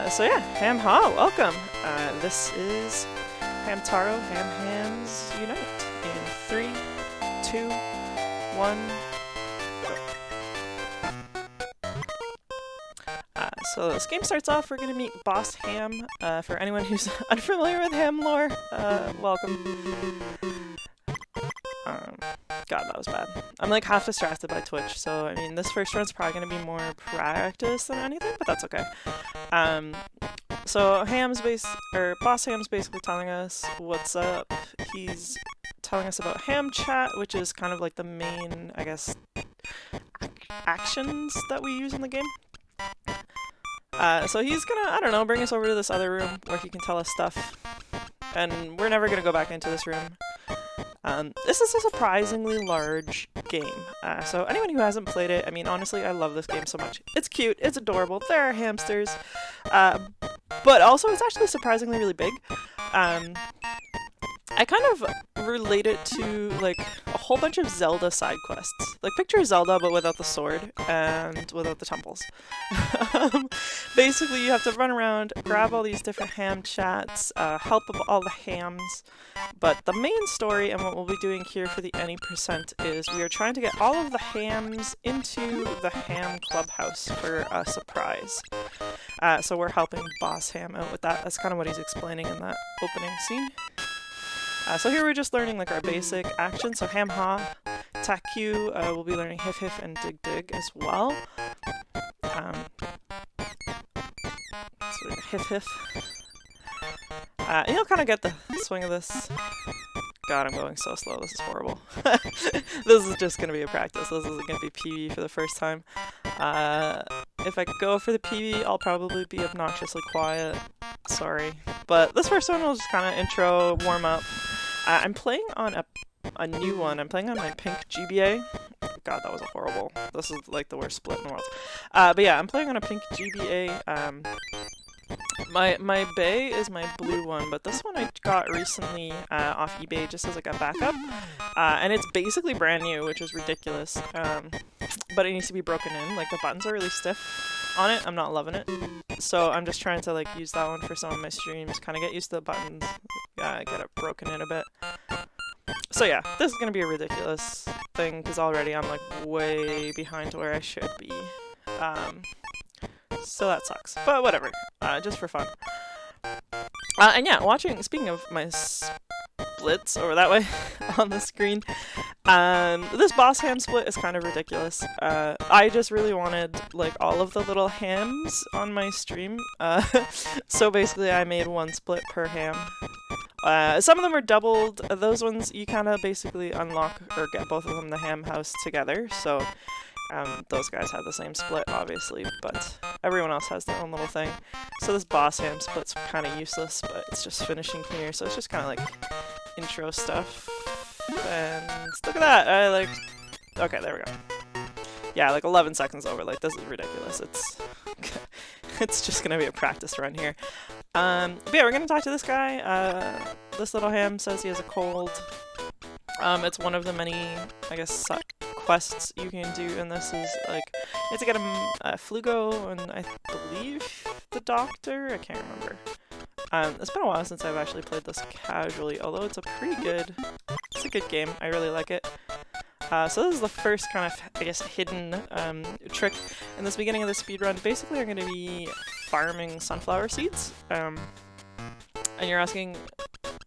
So yeah, Ham Ha, welcome. This is Hamtaro, Ham Hands Unite in 3, 2, 1, go. So this game starts off, we're gonna meet Boss Ham. For anyone who's unfamiliar with Ham lore, welcome. God, that was bad. I'm like half distracted by Twitch, so I mean this first run's probably gonna be more practice than anything, but that's okay. So Boss Ham's basically telling us what's up. He's telling us about Ham Chat, which is kind of like the main, I guess, actions that we use in the game. So he's gonna, I don't know, bring us over to this other room where he can tell us stuff. And we're never gonna go back into this room. This is a surprisingly large game. So anyone who hasn't played it, I mean, honestly, I love this game so much. It's cute, it's adorable, there are hamsters, but also it's actually surprisingly really big. I kind of relate it to like a whole bunch of Zelda side quests. Like picture Zelda but without the sword and without the temples. Basically you have to run around, grab all these different ham chats, help all the hams. But the main story and what we'll be doing here for the any percent is we are trying to get all of the hams into the ham clubhouse for a surprise. So we're helping Boss Ham out with that. That's kind of what he's explaining in that opening scene. So here we're just learning like our basic actions. So Ham Ha, Attack Q, we'll be learning Hif Hif and Dig Dig as well. So Hif Hif. You'll kind of get the swing of this. God, I'm going so slow. This is horrible. This is just going to be a practice. This isn't going to be PB for the first time. If I go for the PB, I'll probably be obnoxiously quiet. Sorry. But this first one will just kind of intro, warm up. I'm playing on a new one. I'm playing on my pink GBA. God, that was horrible. This is like the worst split in the world. But yeah, I'm playing on a pink GBA. My bay is my blue one, but this one I got recently off eBay just as like a backup. And it's basically brand new, which is ridiculous. But it needs to be broken in. Like the buttons are really stiff on it. I'm not loving it. So I'm just trying to like use that one for some of my streams, kind of get used to the buttons, get it broken in a bit. So yeah, this is going to be a ridiculous thing because already I'm like way behind to where I should be. So that sucks, but whatever, just for fun. And yeah, speaking of my splits over that way on the screen, this boss ham split is kind of ridiculous. I just really wanted like all of the little hams on my stream, so basically I made one split per ham. Some of them are doubled. Those ones you kind of basically unlock or get both of them in the ham house together, so those guys have the same split, obviously, but everyone else has their own little thing. So this boss ham split's kind of useless, but it's just finishing here, so it's just kind of like intro stuff. And look at that! Okay, there we go. Yeah, like 11 seconds over. Like, this is ridiculous. It's just gonna be a practice run here. But yeah, we're gonna talk to this guy. This little ham says he has a cold. It's one of the many, I guess, quests you can do, and this is like, you have to get a Flugo and I believe the doctor? I can't remember. It's been a while since I've actually played this casually, although it's a good game. I really like it. So this is the first kind of, I guess, hidden trick in this beginning of the speedrun. Basically, I'm going to be farming sunflower seeds. And you're asking,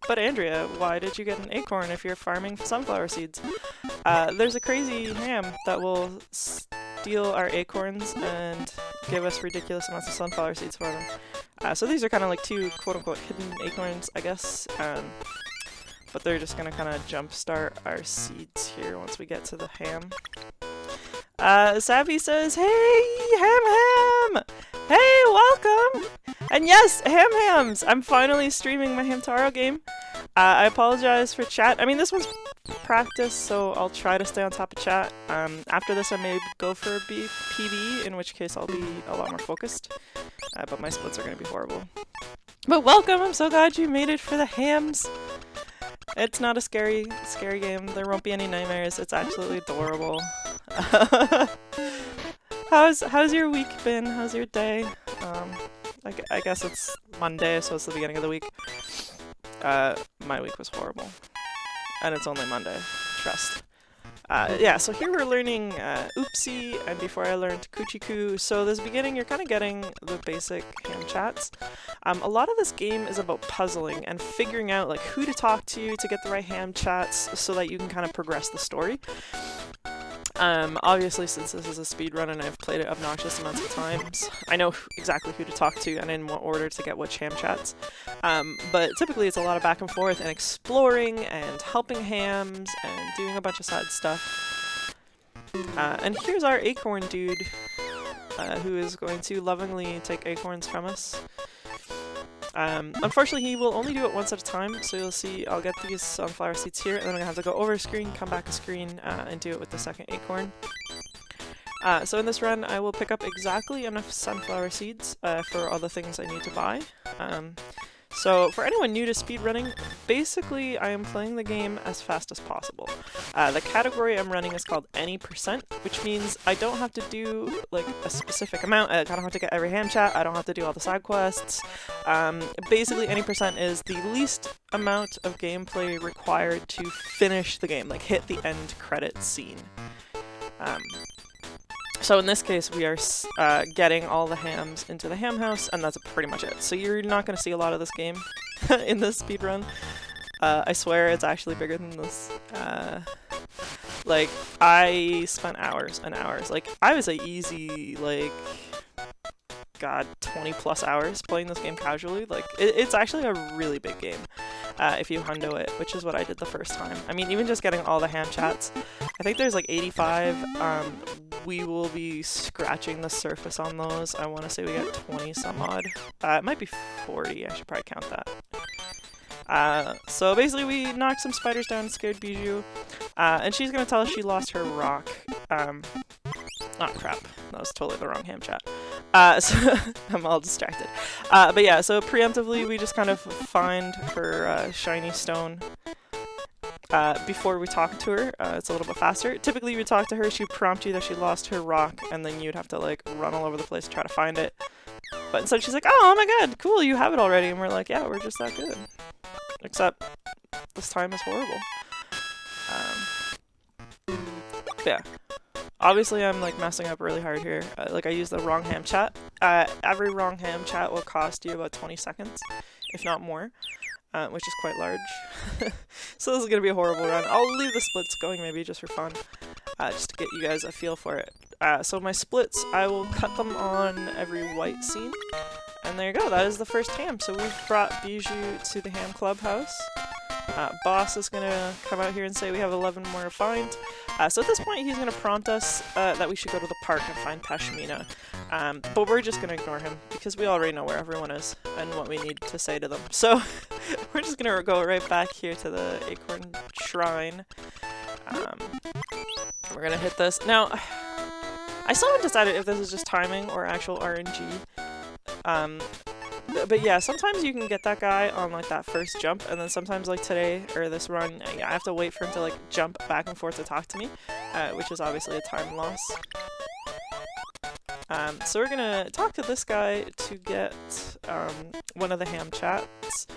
but Andrea, why did you get an acorn if you're farming sunflower seeds? There's a crazy ham that will steal our acorns and give us ridiculous amounts of sunflower seeds for them. So these are kind of like two quote-unquote hidden acorns, I guess. But they're just gonna kind of jumpstart our seeds here once we get to the ham. Savvy says, "Hey, Ham! Hey, welcome! And yes, Hams! I'm finally streaming my Hamtaro game. I apologize for chat. I mean, this one's practice, so I'll try to stay on top of chat. After this, I may go for a PB, in which case I'll be a lot more focused. But my splits are gonna be horrible. But welcome! I'm so glad you made it for the hams. It's not a scary game. There won't be any nightmares. It's absolutely adorable. How's your week been? How's your day? I guess it's Monday, so it's the beginning of the week. My week was horrible. And it's only Monday. Trust. Yeah, so here we're learning Oopsie, and before I learned Kuchiku. So this beginning, you're kind of getting the basic ham chats. A lot of this game is about puzzling and figuring out like who to talk to get the right ham chats so that you can kind of progress the story. Obviously, since this is a speedrun and I've played it obnoxious amounts of times, I know exactly who to talk to and in what order to get which ham chats. But typically it's a lot of back and forth and exploring and helping hams and doing a bunch of side stuff. And here's our acorn dude, who is going to lovingly take acorns from us. Unfortunately, he will only do it once at a time, so you'll see I'll get these sunflower seeds here, and then I'm going to have to go over a screen, come back a screen, and do it with the second acorn. So in this run, I will pick up exactly enough sunflower seeds for all the things I need to buy. So for anyone new to speedrunning, basically I am playing the game as fast as possible. The category I'm running is called any %, which means I don't have to do like a specific amount. I don't have to get every ham chat. I don't have to do all the side quests. Basically any % is the least amount of gameplay required to finish the game, like hit the end credit scene. So in this case, we are getting all the hams into the ham house, and that's pretty much it. So you're not going to see a lot of this game in this speedrun. I swear it's actually bigger than this. Like, I spent hours and hours. Like, I was a easy, like, God, 20 plus hours playing this game casually. Like, it's actually a really big game if you hundo it, which is what I did the first time. I mean, even just getting all the ham chats, I think there's like 85. We will be scratching the surface on those. I want to say we got 20 some odd. It might be 40, I should probably count that. So basically we knocked some spiders down, scared Bijou, and she's gonna tell us she lost her rock. Oh crap, that was totally the wrong ham chat. So I'm all distracted. But yeah, so preemptively we just kind of find her shiny stone before we talk to her. It's a little bit faster. Typically you would talk to her, she'd prompt you that she lost her rock, and then you'd have to like run all over the place to try to find it. But instead she's like, oh my god, cool, you have it already. And we're like, yeah, we're just that good. Except this time is horrible. Yeah. Obviously I'm like messing up really hard here. Like I used the wrong ham chat. Every wrong ham chat will cost you about 20 seconds, if not more. Which is quite large. So this is going to be a horrible run. I'll leave the splits going maybe just for fun, just to get you guys a feel for it. So my splits, I will cut them on every white scene. And there you go, that is the first ham. So we've brought Bijou to the ham clubhouse. Boss is going to come out here and say we have 11 more to find. So at this point he's going to prompt us that we should go to the park and find Pashmina. But we're just going to ignore him because we already know where everyone is and what we need to say to them. So we're just going to go right back here to the Acorn Shrine. We're going to hit this. Now, I still haven't decided if this is just timing or actual RNG. But yeah, sometimes you can get that guy on like that first jump, and then sometimes like today or this run, I have to wait for him to like jump back and forth to talk to me, which is obviously a time loss. So we're gonna talk to this guy to get one of the ham chats.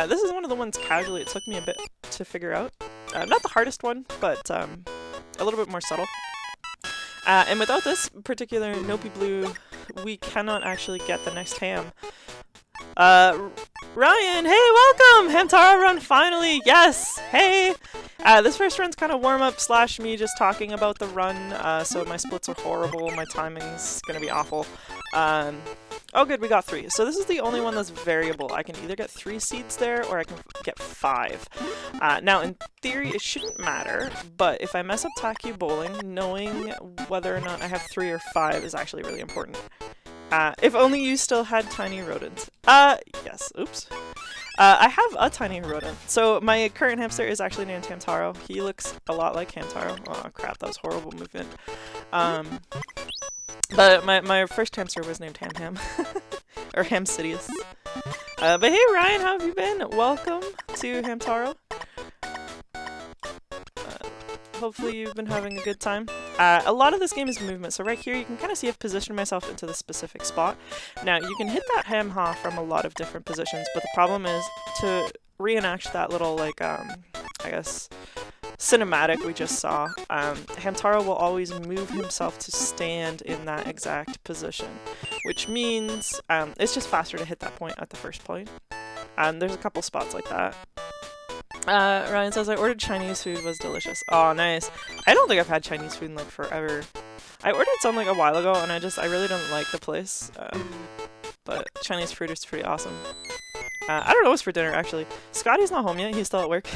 This is one of the ones casually it took me a bit to figure out. Not the hardest one, but a little bit more subtle. And without this particular Nopi Blue, we cannot actually get the next ham. Ryan, hey, welcome! Hamtaro run finally, yes! Hey! This first run's kind of warm-up / me just talking about the run, so my splits are horrible, my timing's gonna be awful. Oh good, we got 3. So this is the only one that's variable. I can either get 3 seeds there, or I can get 5. Now, in theory, it shouldn't matter, but if I mess up Taku Bowling, knowing whether or not I have 3 or 5 is actually really important. If only you still had tiny rodents. Yes, oops. I have a tiny rodent. So my current hamster is actually named Hamtaro. He looks a lot like Hamtaro. Oh crap, that was horrible movement. But my first hamster was named Ham Ham. Or Hamsidious. But hey Ryan, how have you been? Welcome to Hamtaro. Hopefully you've been having a good time. A lot of this game is movement, so right here you can kind of see I've positioned myself into the specific spot. Now, you can hit that ham-ha from a lot of different positions, but the problem is to reenact that little, like, I guess, cinematic we just saw, Hamtaro will always move himself to stand in that exact position, which means it's just faster to hit that point at the first point. There's a couple spots like that. Ryan says, I ordered Chinese food, was delicious. Oh, nice. I don't think I've had Chinese food in like forever. I ordered some like a while ago and I really don't like the place. But Chinese food is pretty awesome. I don't know what's for dinner actually. Scotty's not home yet, he's still at work.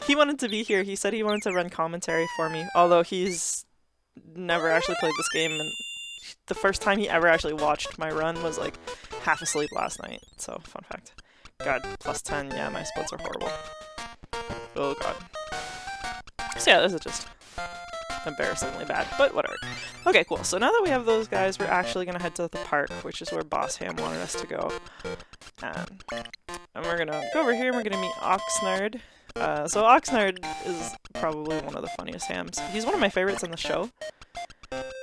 He wanted to be here, he said he wanted to run commentary for me, although he's never actually played this game, and the first time he ever actually watched my run was like half asleep last night, so fun fact. God, plus 10, yeah, my splits are horrible. Oh god. So yeah, this is just embarrassingly bad, but whatever. Okay, cool. So now that we have those guys, we're actually gonna head to the park, which is where Boss Ham wanted us to go. And we're gonna go over here and we're gonna meet Oxnard. So Oxnard is probably one of the funniest hams. He's one of my favorites in the show.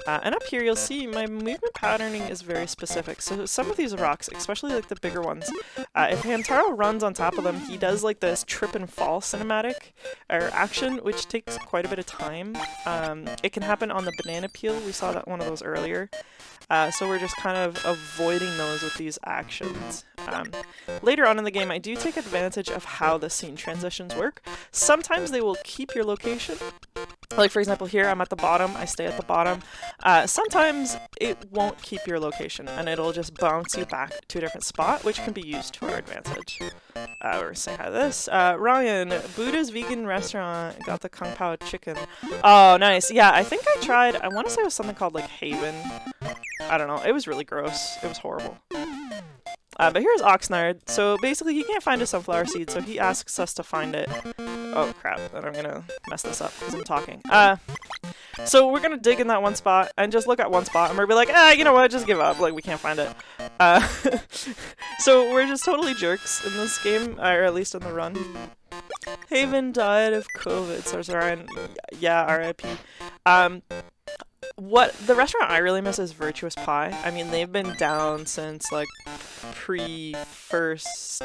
And up here you'll see my movement patterning is very specific. So some of these rocks, especially like the bigger ones, if Hamtaro runs on top of them, he does like this trip and fall cinematic or action, which takes quite a bit of time. It can happen on the banana peel. We saw that one of those earlier. So we're just kind of avoiding those with these actions. Later on in the game, I do take advantage of how the scene transitions work. Sometimes they will keep your location. Like for example here, I'm at the bottom, I stay at the bottom. Sometimes it won't keep your location and it'll just bounce you back to a different spot, which can be used to our advantage. We're gonna say hi to this. Ryan, Buddha's vegan restaurant got the Kung Pao chicken. Oh, nice. Yeah, I think I tried, I want to say it was something called like Haven. I don't know, it was really gross. It was horrible. But here's Oxnard. So basically he can't find a sunflower seed, so he asks us to find it. Oh crap, then I'm gonna mess this up because I'm talking. So we're gonna dig in that one spot and just look at one spot and we're gonna be like, you know what, just give up, like we can't find it. So we're just totally jerks in this game, or at least in the run. Haven died of COVID, says Ryan. Yeah, RIP. What the restaurant I really miss is Virtuous Pie. I mean, they've been down since like pre-first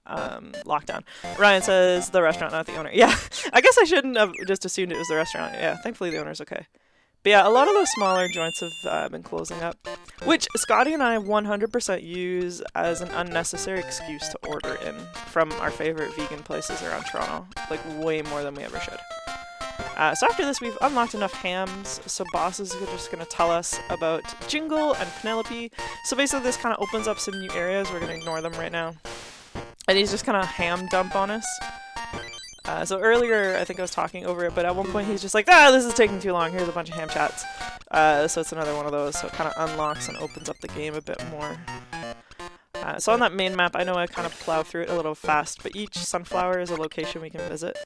lockdown. Ryan says the restaurant, not the owner. Yeah, I guess I shouldn't have just assumed it was the restaurant. Yeah, thankfully the owner's okay. But yeah, a lot of those smaller joints have been closing up, which Scotty and I 100% use as an unnecessary excuse to order in from our favorite vegan places around Toronto, like way more than we ever should. So after this, we've unlocked enough hams, so Boss is just going to tell us about Jingle and Penelope. So basically this kind of opens up some new areas. We're going to ignore them right now. And he's just kind of ham dump on us. So earlier, I think I was talking over it, but at one point he's just like, this is taking too long, here's a bunch of ham chats. So it's another one of those, so it kind of unlocks and opens up the game a bit more. So on that main map, I know I kind of plow through it a little fast, but each sunflower is a location we can visit.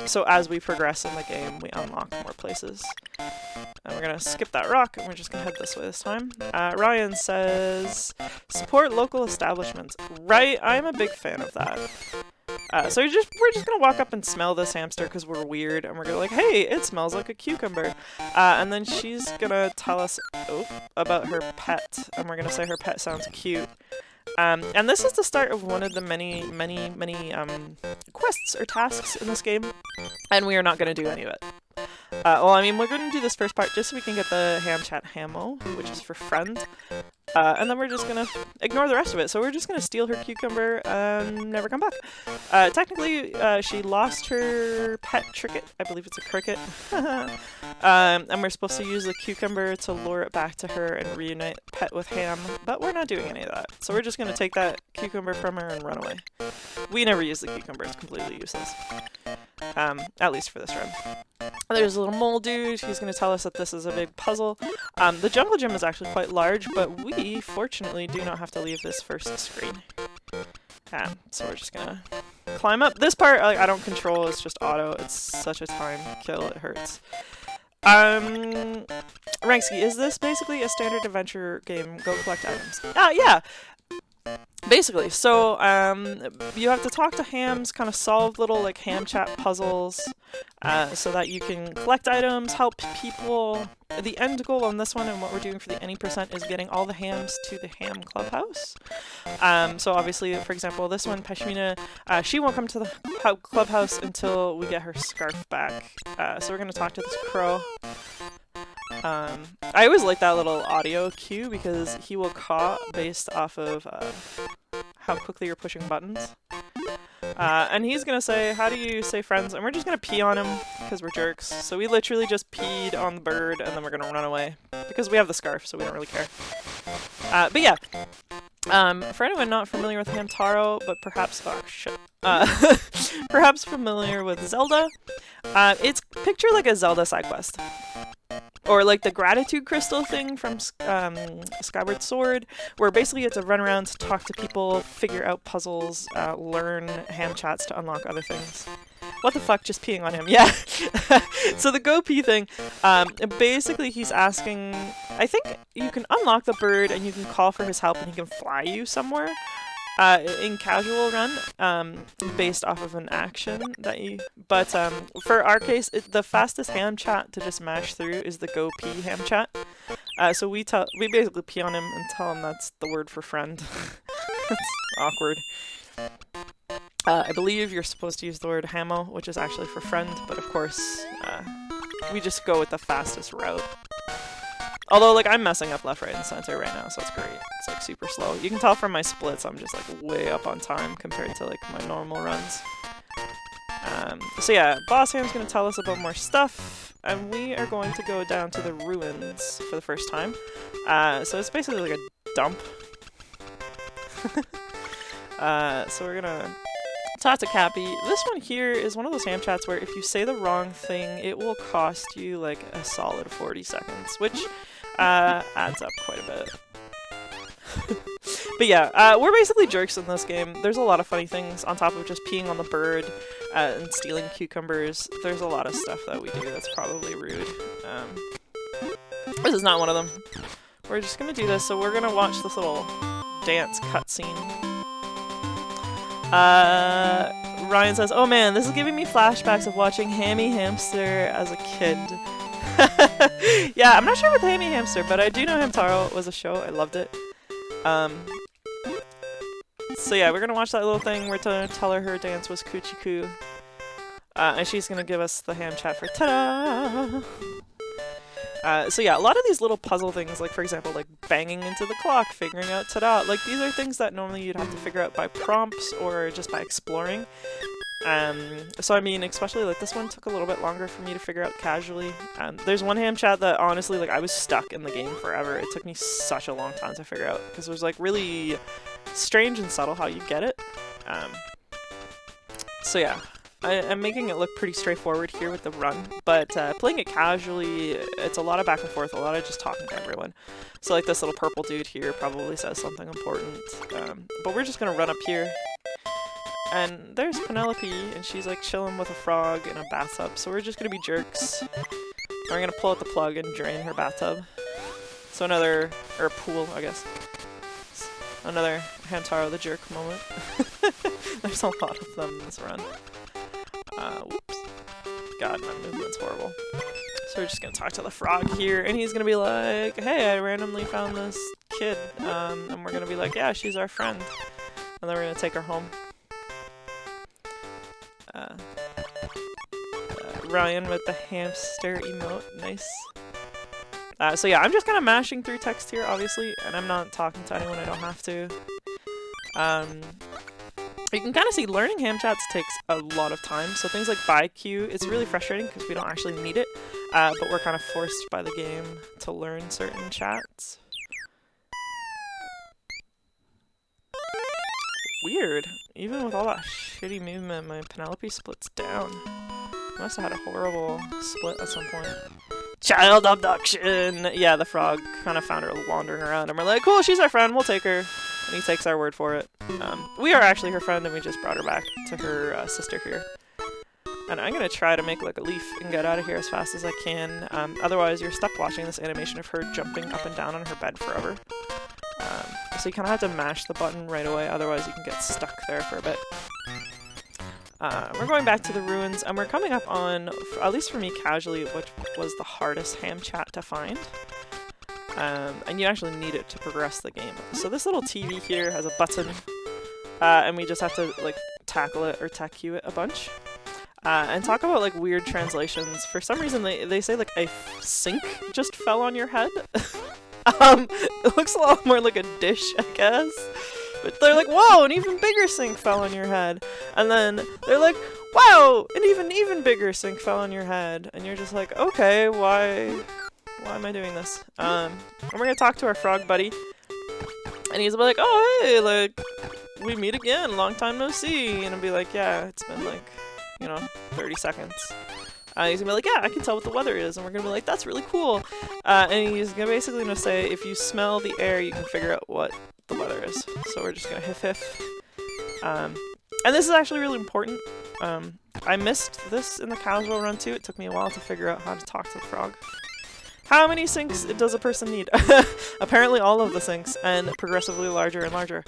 So as we progress in the game, we unlock more places. And we're gonna skip that rock, and we're just gonna head this way this time. Ryan says, support local establishments. Right, I'm a big fan of that. So we're just gonna walk up and smell this hamster because we're weird, and we're gonna like, hey, it smells like a cucumber. And then she's gonna tell us about her pet, and we're gonna say her pet sounds cute. And this is the start of one of the many quests or tasks in this game, and we are not going to do any of it. Well, I mean, we're going to do this first part just so we can get the ham chat hamo, which is for friends, and then we're just going to ignore the rest of it. So we're just going to steal her cucumber and never come back. Technically, she lost her pet cricket. I believe it's a cricket. And we're supposed to use the cucumber to lure it back to her and reunite pet with ham, but we're not doing any of that. So we're just going to take that cucumber from her and run away. We never use the cucumber, it's completely useless. At least for this run. There's a little mole dude, he's going to tell us that this is a big puzzle. The jungle gym is actually quite large, but we, fortunately, do not have to leave this first screen. So we're just going to climb up. This part, I don't control, it's just auto. It's such a time kill, it hurts. Ranksky, is this basically a standard adventure game? Go collect items. Yeah! basically, so you have to talk to hams, kind of solve little like ham chat puzzles, so that you can collect items, help people. The end goal on this one and what we're doing for the any percent is getting all the hams to the ham clubhouse. So obviously, for example, this one, Pashmina, she won't come to the clubhouse until we get her scarf back. So we're gonna talk to this crow. I always like that little audio cue because he will caw based off of how quickly you're pushing buttons. And he's gonna say, how do you say friends? And we're just gonna pee on him because we're jerks. So we literally just peed on the bird and then we're gonna run away because we have the scarf, so we don't really care. But yeah, for anyone not familiar with Hamtaro, but perhaps, oh shit, perhaps familiar with Zelda, it's picture like a Zelda side quest. Or like the gratitude crystal thing from Skyward Sword, where basically you have to run around to talk to people, figure out puzzles, learn ham chats to unlock other things. What the fuck, just peeing on him, yeah. So the go pee thing, basically he's asking, I think you can unlock the bird and you can call for his help and he can fly you somewhere. In casual run, based off of an action that you, but for our case, the fastest ham chat to just mash through is the go pee ham chat. So we basically pee on him and tell him that's the word for friend. It's awkward. I believe you're supposed to use the word hamo, which is actually for friend, but of course, we just go with the fastest route. Although, like, I'm messing up left, right, and center right now, so it's great. It's, like, super slow. You can tell from my splits I'm just, like, way up on time compared to, like, my normal runs. So yeah, Boss Ham's gonna tell us about more stuff, and we are going to go down to the ruins for the first time. So it's basically like a dump. So we're gonna talk to Cappy. This one here is one of those ham chats where if you say the wrong thing, it will cost you, like, a solid 40 seconds, which adds up quite a bit. But yeah, we're basically jerks in this game. There's a lot of funny things on top of just peeing on the bird and stealing cucumbers. There's a lot of stuff that we do that's probably rude. This is not one of them. We're just gonna do this, so we're gonna watch this little dance cutscene. Ryan says, oh man, this is giving me flashbacks of watching Hammy Hamster as a kid. Yeah, I'm not sure with Hammy Hamster, but I do know Hamtaro was a show. I loved it. So yeah, we're gonna watch that little thing. We're gonna tell her dance was Kuchiku. And she's gonna give us the ham chat for ta-da! So yeah, a lot of these little puzzle things, like for example, like banging into the clock, figuring out ta-da, like these are things that normally you'd have to figure out by prompts or just by exploring. So I mean, especially like this one took a little bit longer for me to figure out casually. There's one ham chat that honestly, like I was stuck in the game forever. It took me such a long time to figure out because it was like really strange and subtle how you get it. So yeah. I'm making it look pretty straightforward here with the run, but playing it casually, it's a lot of back and forth, a lot of just talking to everyone. So like this little purple dude here probably says something important, but we're just gonna run up here. And there's Penelope, and she's like chilling with a frog in a bathtub, so we're just gonna be jerks. We're gonna pull out the plug and drain her bathtub. So another, or pool, I guess. Another Hamtaro the jerk moment. There's a lot of them in this run. Whoops. God, my movement's horrible. So we're just gonna talk to the frog here, and he's gonna be like, hey, I randomly found this kid, and we're gonna be like, yeah, she's our friend. And then we're gonna take her home. Ryan with the hamster emote, nice. So yeah, I'm just kind of mashing through text here, obviously, and I'm not talking to anyone I don't have to. You can kind of see learning ham chats takes a lot of time, so things like buy queue, it's really frustrating because we don't actually need it, but we're kind of forced by the game to learn certain chats. Weird. Even with all that shitty movement, my Penelope splits down. I must have had a horrible split at some point. Child abduction! Yeah, the frog kind of found her wandering around, and we're like, cool, she's our friend, we'll take her. And he takes our word for it. We are actually her friend, and we just brought her back to her sister here. And I'm gonna try to make like a leaf and get out of here as fast as I can. Otherwise, you're stuck watching this animation of her jumping up and down on her bed forever. So you kind of have to mash the button right away, otherwise you can get stuck there for a bit. We're going back to the ruins, and we're coming up on, at least for me casually, which was the hardest ham chat to find. And you actually need it to progress the game. So this little TV here has a button, and we just have to like tackle it or tack-cue it a bunch. And talk about like weird translations. For some reason they say like a sink just fell on your head. It looks a lot more like a dish, I guess. But they're like, whoa, an even bigger sink fell on your head. And then they're like, wow, an even bigger sink fell on your head. And you're just like, okay, why am I doing this? And we're gonna talk to our frog buddy. And he's like, oh, hey, like, we meet again, long time no see. And I'll be like, yeah, it's been like, 30 seconds. He's gonna be like, yeah, I can tell what the weather is. And we're gonna be like, that's really cool. And he's gonna basically say, if you smell the air, you can figure out what the weather is. So we're just gonna hiff. And this is actually really important. I missed this in the casual run too. It took me a while to figure out how to talk to the frog. How many sinks does a person need? Apparently all of the sinks, and progressively larger and larger.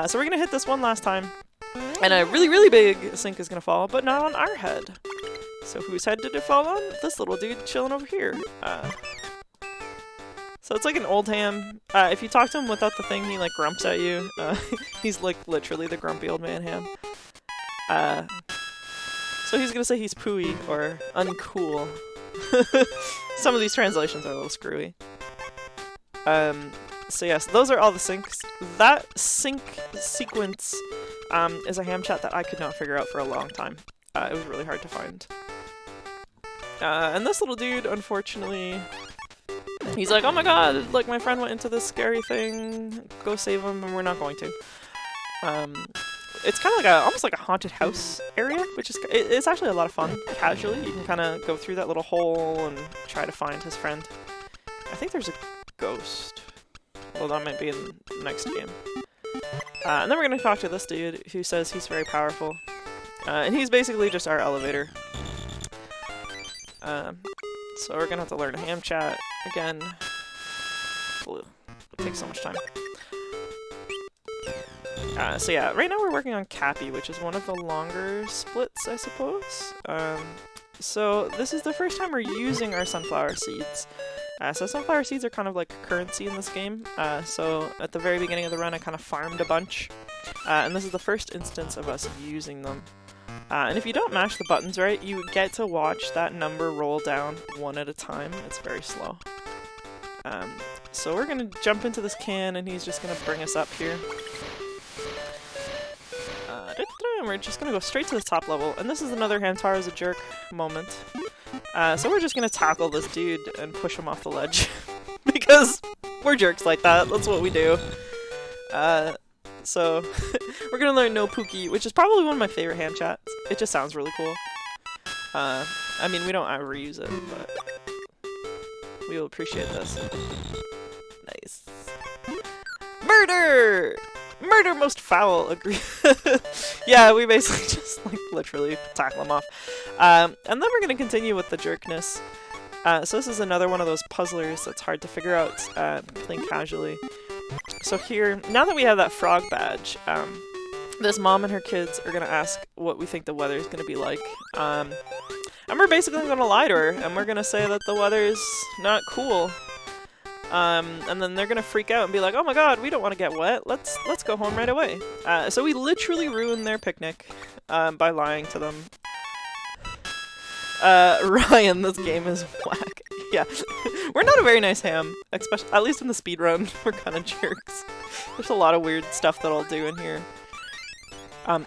So we're gonna hit this one last time. And a really, really big sink is gonna fall, but not on our head. So whose head did it fall on? This little dude chilling over here. So it's like an old ham. If you talk to him without the thing, he like grumps at you. He's like literally the grumpy old man ham. So he's gonna say he's pooey or uncool. Some of these translations are a little screwy. So yes, those are all the sinks. That sink sequence is a ham chat that I could not figure out for a long time. It was really hard to find. And this little dude, unfortunately, he's like, oh my god, like my friend went into this scary thing, go save him, and we're not going to. It's kind of like almost like a haunted house area, which is, it's actually a lot of fun, casually. You can kind of go through that little hole and try to find his friend. I think there's a ghost. Well, that might be in the next game. And then we're going to talk to this dude who says he's very powerful. And he's basically just our elevator. So we're going to have to learn a ham chat again. It'll take so much time. So yeah, right now we're working on Cappy, which is one of the longer splits, I suppose. So this is the first time we're using our sunflower seeds. So sunflower seeds are kind of like currency in this game. So at the very beginning of the run I kind of farmed a bunch. And this is the first instance of us using them. And if you don't mash the buttons right, you get to watch that number roll down one at a time. It's very slow. So we're going to jump into this can and he's just going to bring us up here. And we're just going to go straight to the top level. And this is another Hamtaro's a jerk moment. So we're just going to tackle this dude and push him off the ledge. Because we're jerks like that. That's what we do. So we're going to learn No Pookie, which is probably one of my favorite ham chats. It just sounds really cool. I mean, we don't ever use it, but we will appreciate this. Nice. Murder! Murder most foul, agree. Yeah, we basically just like literally tackle him off. And then we're going to continue with the jerkness. So this is another one of those puzzlers that's hard to figure out playing casually. So here, now that we have that frog badge, this mom and her kids are going to ask what we think the weather is going to be like. And we're basically going to lie to her, and we're going to say that the weather is not cool. And then they're gonna freak out and be like, oh my god, we don't want to get wet, let's go home right away. So we literally ruined their picnic by lying to them. Ryan, this game is whack. Yeah, we're not a very nice ham, especially, at least in the speedrun, we're kind of jerks. There's a lot of weird stuff that I'll do in here.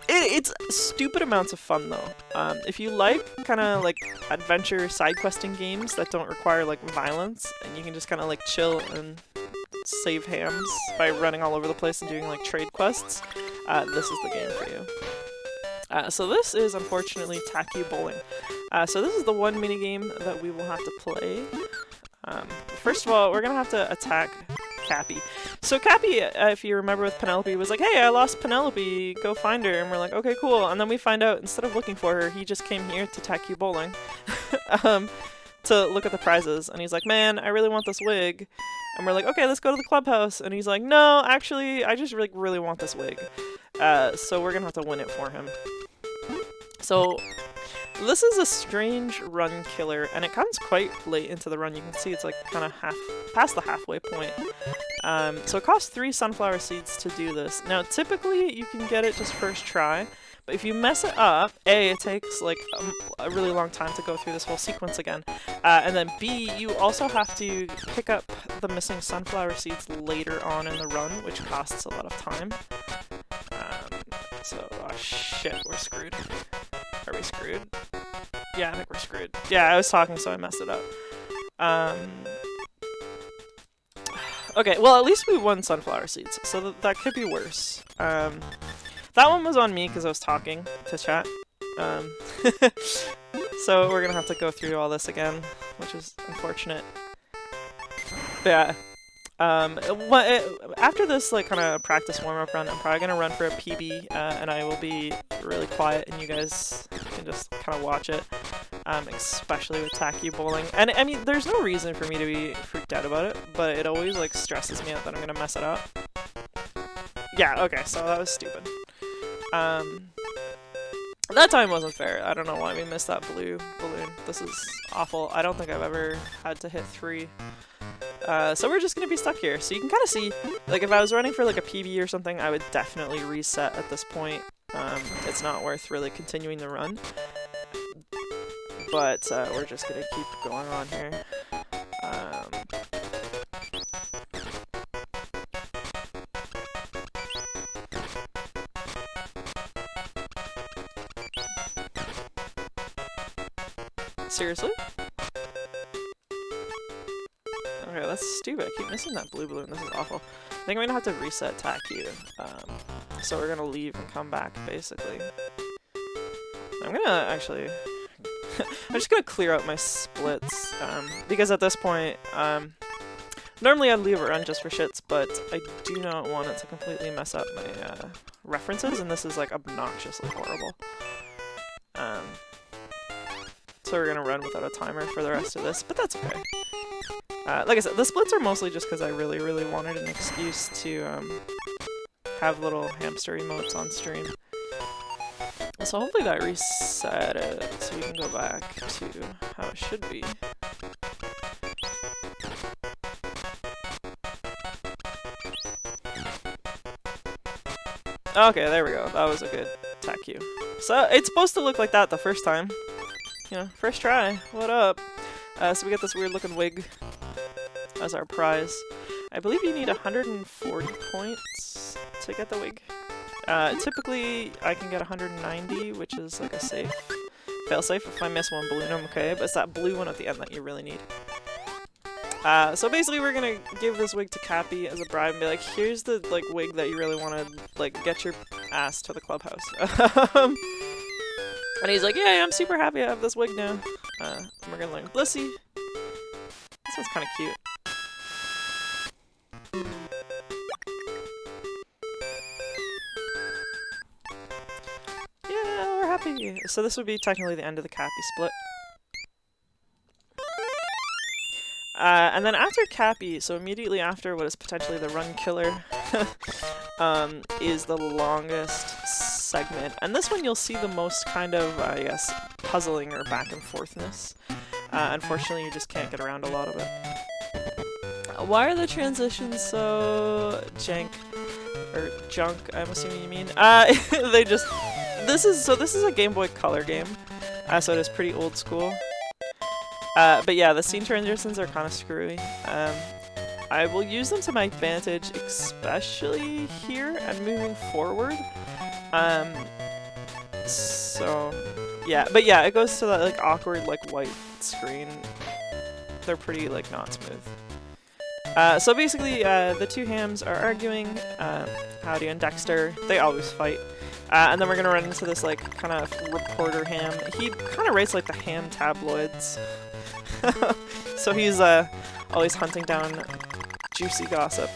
It's stupid amounts of fun though. If you like kind of like adventure side questing games that don't require like violence and you can just kind of like chill and save hams by running all over the place and doing like trade quests, this is the game for you. So this is unfortunately Tacky Bowling. So this is the one minigame that we will have to play. First of all, we're gonna have to attack Cappy. So Cappy, if you remember with Penelope, was like, hey, I lost Penelope, go find her. And we're like, okay, cool. And then we find out, instead of looking for her, he just came here to Tacky Bowling to look at the prizes. And he's like, man, I really want this wig. And we're like, okay, let's go to the clubhouse. And he's like, no, actually, I just really want this wig. So we're gonna have to win it for him. So this is a strange run killer, and it comes quite late into the run. You can see it's like kind of past the halfway point. So it costs 3 sunflower seeds to do this. Now, typically you can get it just first try, but if you mess it up, A, it takes like a really long time to go through this whole sequence again, and then B, you also have to pick up the missing sunflower seeds later on in the run, which costs a lot of time. Oh shit, we're screwed. Are we screwed? Yeah, I think we're screwed. Yeah, I was talking, so I messed it up. Okay, well, at least we won sunflower seeds, so that could be worse. That one was on me because I was talking to chat. So we're gonna have to go through all this again, which is unfortunate. But yeah. After this like kind of practice warm-up run, I'm probably gonna run for a PB, and I will be really quiet, and you guys can just kind of watch it, especially with tacky bowling. And I mean, there's no reason for me to be freaked out about it, but it always like stresses me out that I'm gonna mess it up. Yeah, okay, so that was stupid. That time wasn't fair. I don't know why we missed that blue balloon. This is awful. I don't think I've ever had to hit 3. So we're just gonna be stuck here. So you can kind of see, like, if I was running for like a PB or something, I would definitely reset at this point. It's not worth really continuing the run. But we're just gonna keep going on here. Seriously? Okay, that's stupid. I keep missing that blue balloon. This is awful. I think I'm gonna have to reset TACU. So we're gonna leave and come back, basically. I'm gonna actually... I'm just gonna clear out my splits, because at this point, normally I'd leave a run just for shits, but I do not want it to completely mess up my references, and this is like obnoxiously horrible. So we're gonna run without a timer for the rest of this, but that's okay. Like I said, the splits are mostly just because I really wanted an excuse to have little hamster emotes on stream. So hopefully that reset it so we can go back to how it should be. Okay, there we go. That was a good TACU. So it's supposed to look like that the first time. You know, first try. What up? So we got this weird looking wig as our prize. I believe you need 140 points to get the wig. Typically I can get 190, which is like a safe failsafe. If I miss one balloon, I'm okay, but it's that blue one at the end that you really need. So basically we're gonna give this wig to Cappy as a bribe and be like, here's the like wig that you really want to like get your ass to the clubhouse. And he's like, yeah, I'm super happy I have this wig now. And we're gonna learn Blissey. This one's kind of cute. Yeah, we're happy. So this would be technically the end of the Cappy split. And then after Cappy, so immediately after what is potentially the run killer, is the longest segment. And this one you'll see the most kind of, I guess, puzzling or back and forthness. Unfortunately, you just can't get around a lot of it. Why are the transitions so jank? Or junk, I'm assuming you mean? They just... This is a Game Boy Color game, so it is pretty old school. But yeah, the scene transitions are kind of screwy. I will use them to my advantage, especially here and moving forward. So yeah, but yeah, it goes to that like awkward like white screen. They're pretty like not smooth. So basically, the two hams are arguing. Howdy and Dexter, they always fight. And then we're gonna run into this like kind of reporter ham. He kind of writes like the ham tabloids. So he's always hunting down juicy gossip.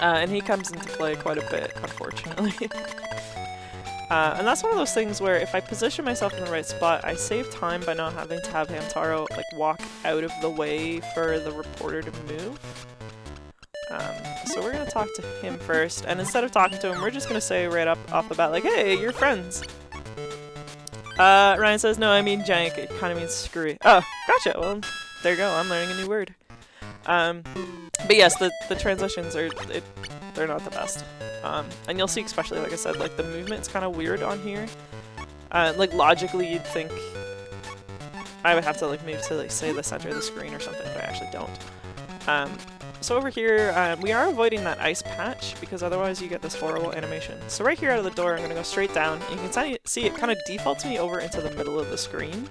And he comes into play quite a bit, unfortunately. And that's one of those things where if I position myself in the right spot, I save time by not having to have Hamtaro like walk out of the way for the reporter to move. So we're gonna talk to him first, and instead of talking to him, we're just gonna say right up off the bat, like, hey, you're friends. Ryan says, no, I mean jank, it kind of means screwy. Oh, gotcha, well, there you go, I'm learning a new word. But yes, the transitions are, they're not the best. And you'll see, especially, like I said, like, the movement's kind of weird on here. Like, logically, you'd think I would have to, like, move to, like, say, the center of the screen or something, but I actually don't. So over here, we are avoiding that ice patch, because otherwise you get this horrible animation. So right here out of the door, I'm going to go straight down, and you can see it kind of defaults me over into the middle of the screen,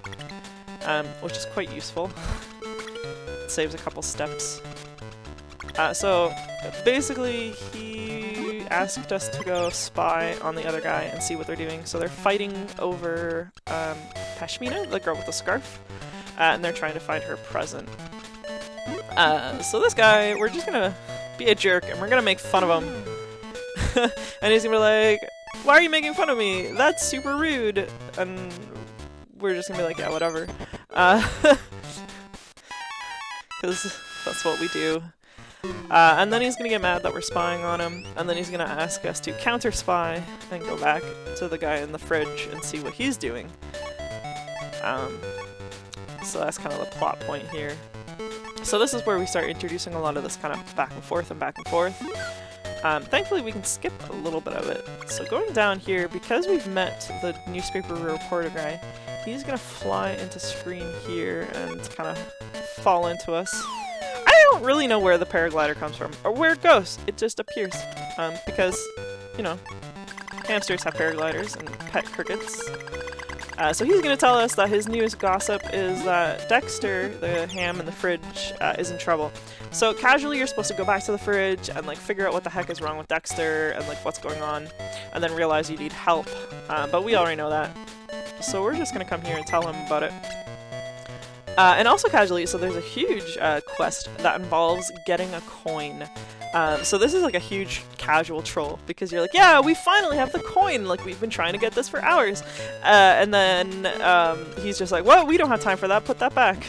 which is quite useful. It saves a couple steps. So basically, he asked us to go spy on the other guy and see what they're doing. So they're fighting over Pashmina, the girl with the scarf, and they're trying to find her present. So this guy, we're just gonna be a jerk and we're gonna make fun of him. And he's gonna be like, why are you making fun of me? That's super rude. And we're just gonna be like, yeah, whatever. Because that's what we do. And then he's gonna get mad that we're spying on him, and then he's gonna ask us to counter-spy and go back to the guy in the fridge and see what he's doing. So that's kind of the plot point here. So this is where we start introducing a lot of this kind of back and forth and back and forth. Thankfully we can skip a little bit of it. So going down here, because we've met the newspaper reporter guy, he's gonna fly into screen here and kind of fall into us. I don't really know where the paraglider comes from, or where it goes. It just appears. Because, you know, hamsters have paragliders and pet crickets. So he's going to tell us that his newest gossip is that Dexter, the ham in the fridge, is in trouble. So casually you're supposed to go back to the fridge and like figure out what the heck is wrong with Dexter and like what's going on, and then realize you need help. But we already know that. So we're just going to come here and tell him about it. And also casually, so there's a huge quest that involves getting a coin. So this is like a huge casual troll, because you're like, yeah, we finally have the coin, like we've been trying to get this for hours. And then he's just like, well, we don't have time for that, put that back.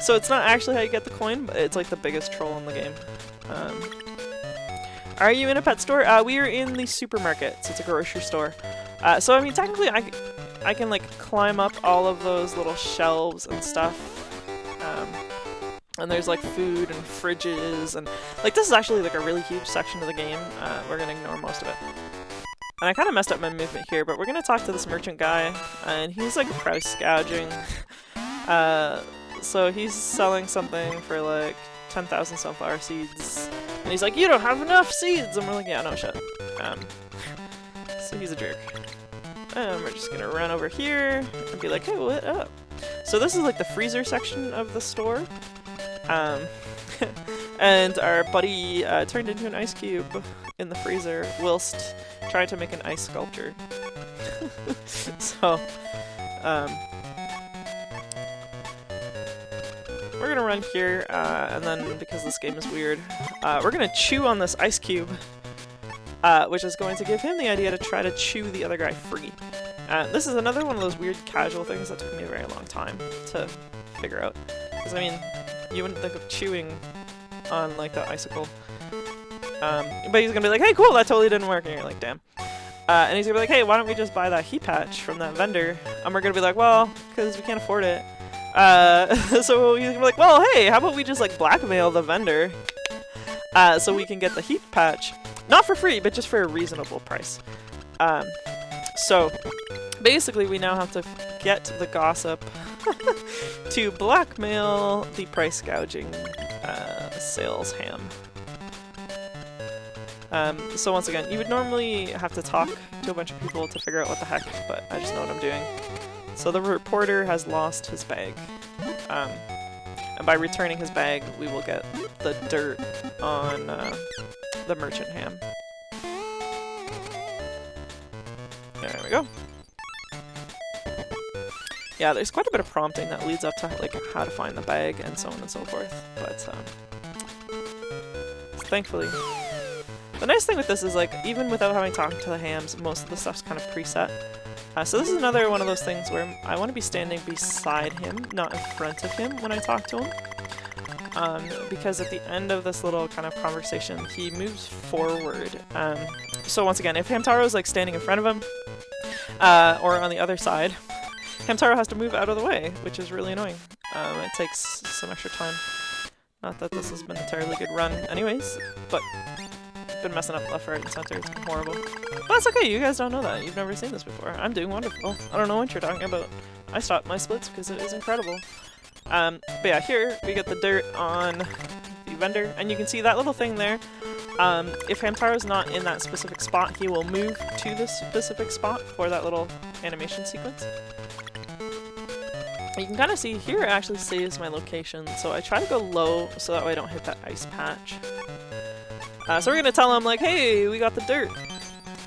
So it's not actually how you get the coin, but it's like the biggest troll in the game. Are you in a pet store? We are in the supermarket, so it's a grocery store. So I mean, technically I can like climb up all of those little shelves and stuff. And there's like food and fridges, and like this is actually like a really huge section of the game. We're gonna ignore most of it. And I kind of messed up my movement here, but we're gonna talk to this merchant guy, and he's like price gouging. So he's selling something for like 10,000 sunflower seeds, and he's like, you don't have enough seeds, and we're like, yeah, no shit. So he's a jerk. And we're just gonna run over here and be like, hey, what up? So this is like the freezer section of the store. And our buddy turned into an ice cube in the freezer whilst trying to make an ice sculpture. So, we're gonna run here, and then because this game is weird, we're gonna chew on this ice cube, which is going to give him the idea to try to chew the other guy free. This is another one of those weird casual things that took me a very long time to figure out. Because, I mean, you wouldn't think of chewing on, like, the icicle. But he's gonna be like, hey, cool, that totally didn't work. And you're like, damn. And he's gonna be like, hey, why don't we just buy that heat patch from that vendor? And we're gonna be like, well, because we can't afford it. So he's gonna be like, well, hey, how about we just, like, blackmail the vendor so we can get the heat patch. Not for free, but just for a reasonable price. So basically we now have to get the gossip to blackmail the price gouging sales ham. So once again, you would normally have to talk to a bunch of people to figure out what the heck, but I just know what I'm doing. So the reporter has lost his bag. And by returning his bag, we will get the dirt on the merchant ham. There we go. Yeah, there's quite a bit of prompting that leads up to like how to find the bag and so on and so forth. But thankfully, The nice thing with this is, like, even without having talked to the hams, most of the stuff's kind of preset. So this is another one of those things where I want to be standing beside him, not in front of him when I talk to him. Because at the end of this little kind of conversation, he moves forward. So once again, if Hamtaro is like standing in front of him, or on the other side, Hamtaro has to move out of the way, which is really annoying. It takes some extra time. Not that this has been a terribly good run anyways, but been messing up left, right, and center. It's been horrible. But that's okay, you guys don't know that. You've never seen this before. I'm doing wonderful. I don't know what you're talking about. I stopped my splits because it is incredible. But yeah, here we get the dirt on the vendor, and you can see that little thing there. If Hamtaro's not in that specific spot, he will move to this specific spot for that little animation sequence. You can kind of see here it actually saves my location, so I try to go low so that way I don't hit that ice patch. So we're gonna tell him like, hey, we got the dirt.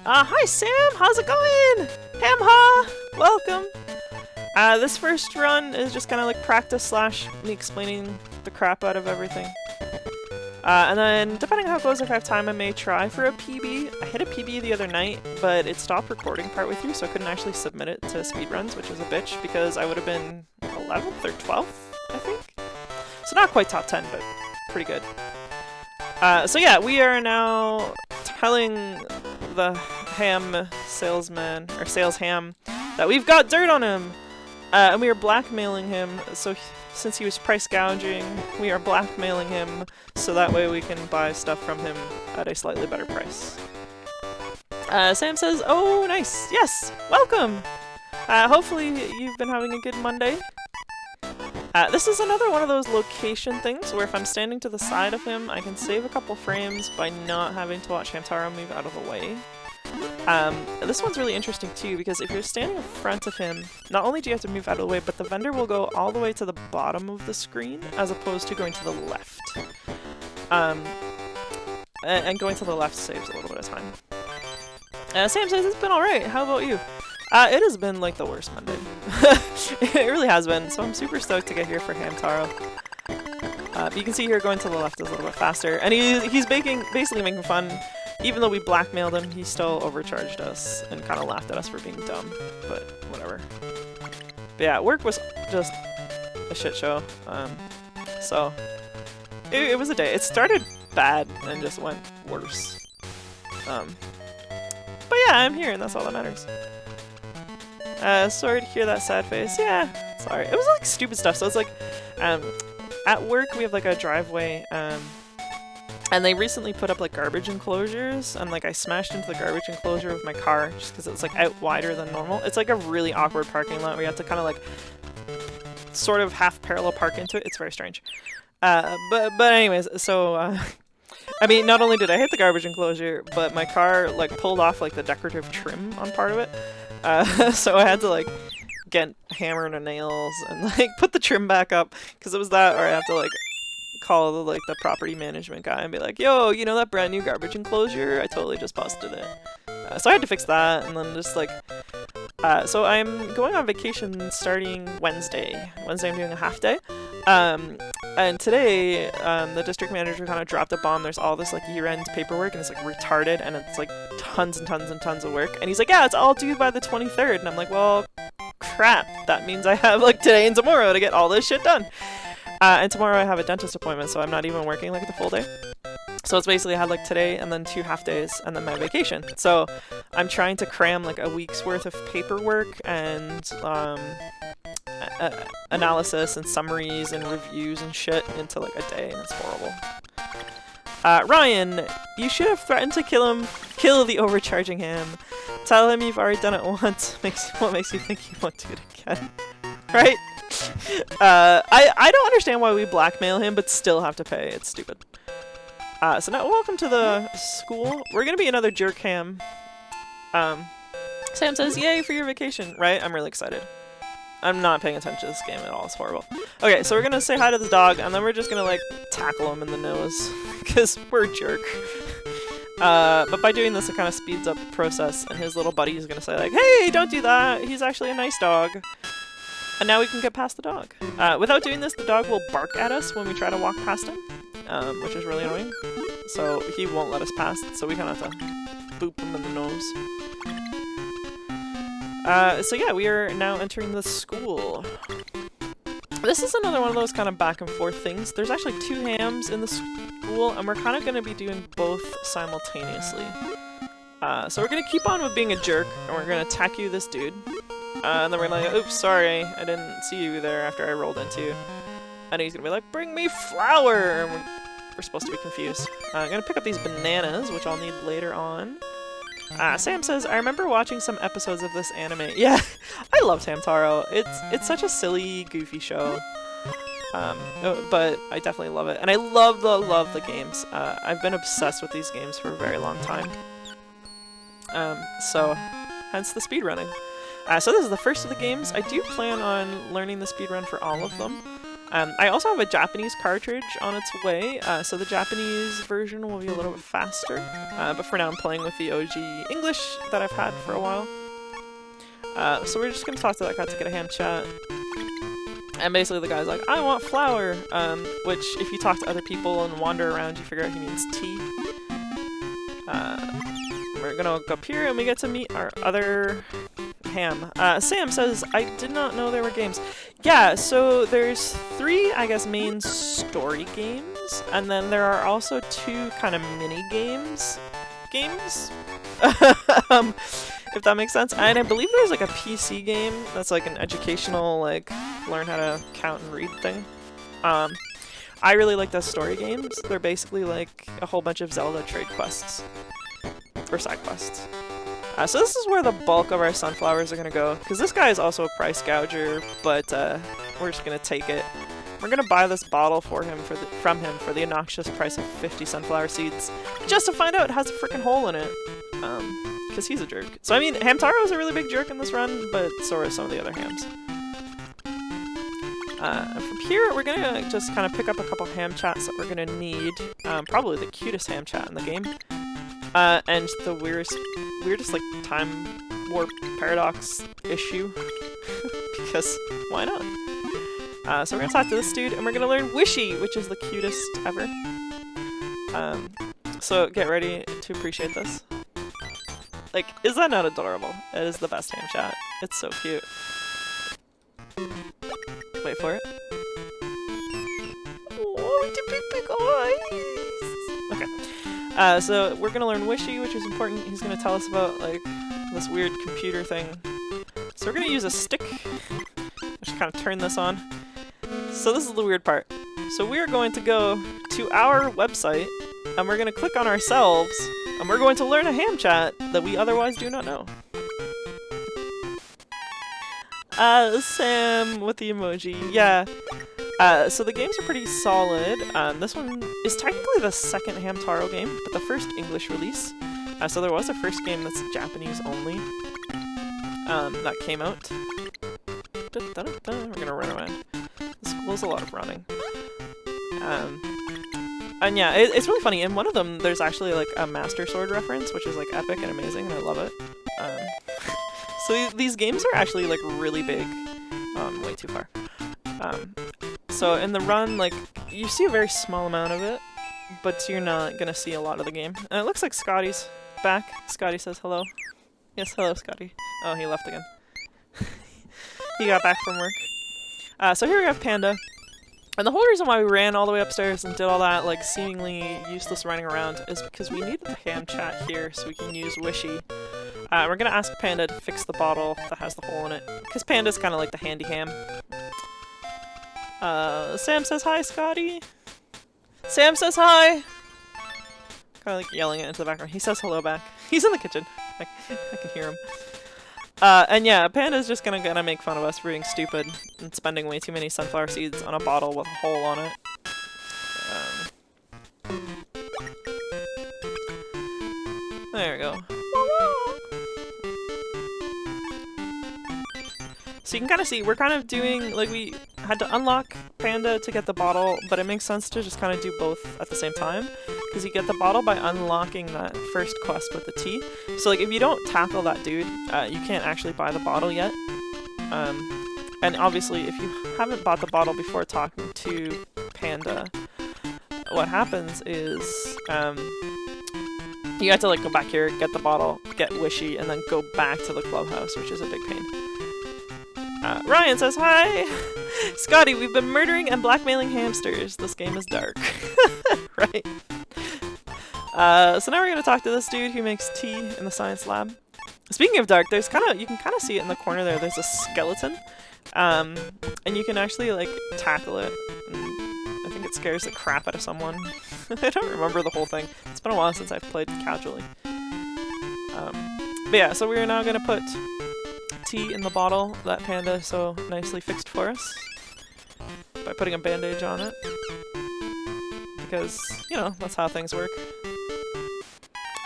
Hi Sam, how's it going? Hamha, welcome. This first run is just kind of like practice slash me explaining the crap out of everything. And then, depending on how it goes, if I have time, I may try for a PB. I hit a PB the other night, but it stopped recording partway through, so I couldn't actually submit it to Speedruns, which is a bitch, because I would have been 11th or 12th, I think? So not quite top 10, but pretty good. So yeah, we are now telling the ham salesman, or sales ham, that we've got dirt on him! And we are blackmailing him, so since he was price gouging, we are blackmailing him so that way we can buy stuff from him at a slightly better price. Sam says, oh nice, yes, welcome! Hopefully you've been having a good Monday. This is another one of those location things where if I'm standing to the side of him, I can save a couple frames by not having to watch Hamtaro move out of the way. This one's really interesting too, because if you're standing in front of him, not only do you have to move out of the way, but the vendor will go all the way to the bottom of the screen, as opposed to going to the left. And going to the left saves a little bit of time. Sam says it's been alright, how about you? It has been like the worst Monday. It really has been, so I'm super stoked to get here for Hamtaro. But you can see here going to the left is a little bit faster, and he's basically making fun. Even though we blackmailed him, he still overcharged us and kind of laughed at us for being dumb, but whatever. But yeah, work was just a shit show. So it was a day. It started bad and just went worse. But yeah, I'm here and that's all that matters. Sorry to hear that sad face. Yeah, sorry. It was like stupid stuff. So it's like, at work we have like a driveway, and they recently put up like garbage enclosures, and like I smashed into the garbage enclosure with my car just because it was like out wider than normal. It's like a really awkward parking lot where you have to kind of like sort of half parallel park into it. It's very strange. But anyways, so I mean, not only did I hit the garbage enclosure, but my car like pulled off like the decorative trim on part of it. So I had to like get hammer and nails and like put the trim back up because it was that, or I have to like call the property management guy and be like, yo, you know that brand new garbage enclosure? I totally just busted it. So I had to fix that, and then just like, so I'm going on vacation starting Wednesday. Wednesday I'm doing a half day. And today, the district manager kind of dropped a bomb. There's all this like year-end paperwork, and it's like retarded, and it's like tons and tons and tons of work. And he's like, yeah, it's all due by the 23rd. And I'm like, well, crap. That means I have like today and tomorrow to get all this shit done. And tomorrow I have a dentist appointment, so I'm not even working like the full day. So it's basically I had like today and then 2 half days and then my vacation. So I'm trying to cram like a week's worth of paperwork and analysis and summaries and reviews and shit into like a day, and it's horrible. Ryan, you should have threatened to kill the overcharging ham. Tell him you've already done it once. What makes you think you want to do it again? Right? I don't understand why we blackmail him but still have to pay. It's stupid. So now welcome to the school. We're gonna be another jerk ham. Sam says, yay for your vacation, right? I'm really excited. I'm not paying attention to this game at all. It's horrible. Okay, so we're gonna say hi to the dog, and then we're just gonna like tackle him in the nose because we're a jerk. But by doing this, it kind of speeds up the process, and his little buddy is gonna say like, hey, don't do that. He's actually a nice dog. And now we can get past the dog. Without doing this, the dog will bark at us when we try to walk past him, which is really annoying. so he won't let us pass, so we kind of have to boop him in the nose. So yeah, we are now entering the school. This is another one of those kind of back and forth things. There's actually 2 hams in the school, and we're kind of going to be doing both simultaneously. So we're going to keep on with being a jerk, and we're going to attack you, this dude. And then we're like, oops, sorry, I didn't see you there after I rolled into you. And he's going to be like, bring me flour! And we're supposed to be confused. I'm going to pick up these bananas, which I'll need later on. Sam says, I remember watching some episodes of this anime. Yeah, I loved Hamtaro. It's such a silly, goofy show. But I definitely love it. And I love the games. I've been obsessed with these games for a very long time. So, hence the speedrunning. So this is the first of the games. I do plan on learning the speedrun for all of them. I also have a Japanese cartridge on its way, so the Japanese version will be a little bit faster. But for now I'm playing with the OG English that I've had for a while. So we're just going to talk to that guy to get a ham chat. And basically the guy's like, I want flour! Which, if you talk to other people and wander around, you figure out he means tea. We're gonna go up here and we get to meet our other ham. Sam says, I did not know there were games. Yeah, so there's 3, I guess, main story games, and then there are also 2 kind of mini games. If that makes sense. And I believe there's like a PC game that's like an educational, like, learn how to count and read thing. I really like those story games. They're basically like a whole bunch of Zelda trade quests. Or side quests. So this is where the bulk of our sunflowers are going to go, because this guy is also a price gouger, but we're just going to take it. We're going to buy this bottle from him for the obnoxious price of 50 sunflower seeds, just to find out it has a freaking hole in it, because he's a jerk. So I mean, Hamtaro is a really big jerk in this run, but so are some of the other hams. From here, we're going to just kind of pick up a couple ham chats that we're going to need, probably the cutest ham chat in the game. And the weirdest like time warp paradox issue, because why not? So we're gonna talk to this dude, and we're gonna learn Wishy, which is the cutest ever. So get ready to appreciate this. Like, is that not adorable? It is the best ham chat. It's so cute. Wait for it. Oh, the big eyes! Okay. So we're gonna learn Wishy, which is important. He's gonna tell us about, like, this weird computer thing. So we're gonna use a stick. Just kind of turn this on. So this is the weird part. So we're going to go to our website, and we're gonna click on ourselves, and we're going to learn a ham chat that we otherwise do not know. Sam with the emoji. Yeah. So the games are pretty solid. This one is technically the second Hamtaro game, but the first English release. So there was a first game that's Japanese only that came out. We're gonna run around. The school's a lot of running. And yeah, it's really funny. In one of them, there's actually like a Master Sword reference, which is like epic and amazing, and I love it. So these games are actually like really big. Way too far. So in the run, like, you see a very small amount of it, but you're not gonna see a lot of the game. And it looks like Scotty's back. Scotty says hello. Yes, hello, Scotty. Oh, he left again. He got back from work. So here we have Panda. And the whole reason why we ran all the way upstairs and did all that, like, seemingly useless running around is because we need the ham chat here so we can use Wishy. We're gonna ask Panda to fix the bottle that has the hole in it, because Panda's kind of like the handy ham. Sam says hi, Scotty. Sam says hi! Kind of like yelling it into the background. He says hello back. He's in the kitchen. I can hear him. And yeah, Panda's just gonna make fun of us for being stupid and spending way too many sunflower seeds on a bottle with a hole on it. There we go. So you can kind of see, we're kind of doing, like, we had to unlock Panda to get the bottle, but it makes sense to just kind of do both at the same time, because you get the bottle by unlocking that first quest with the tea. So, like, if you don't tackle that dude, you can't actually buy the bottle yet. And obviously, if you haven't bought the bottle before talking to Panda, what happens is you have to like go back here, get the bottle, get Wishy, and then go back to the clubhouse, which is a big pain. Ryan says, hi! Scotty, we've been murdering and blackmailing hamsters. This game is dark. Right? So now we're going to talk to this dude who makes tea in the science lab. Speaking of dark, there's you can kind of see it in the corner there. There's a skeleton. And you can actually, like, tackle it. And I think it scares the crap out of someone. I don't remember the whole thing. It's been a while since I've played casually. But yeah, so we're now going to put tea in the bottle that Panda so nicely fixed for us by putting a bandage on it. Because, you know, that's how things work.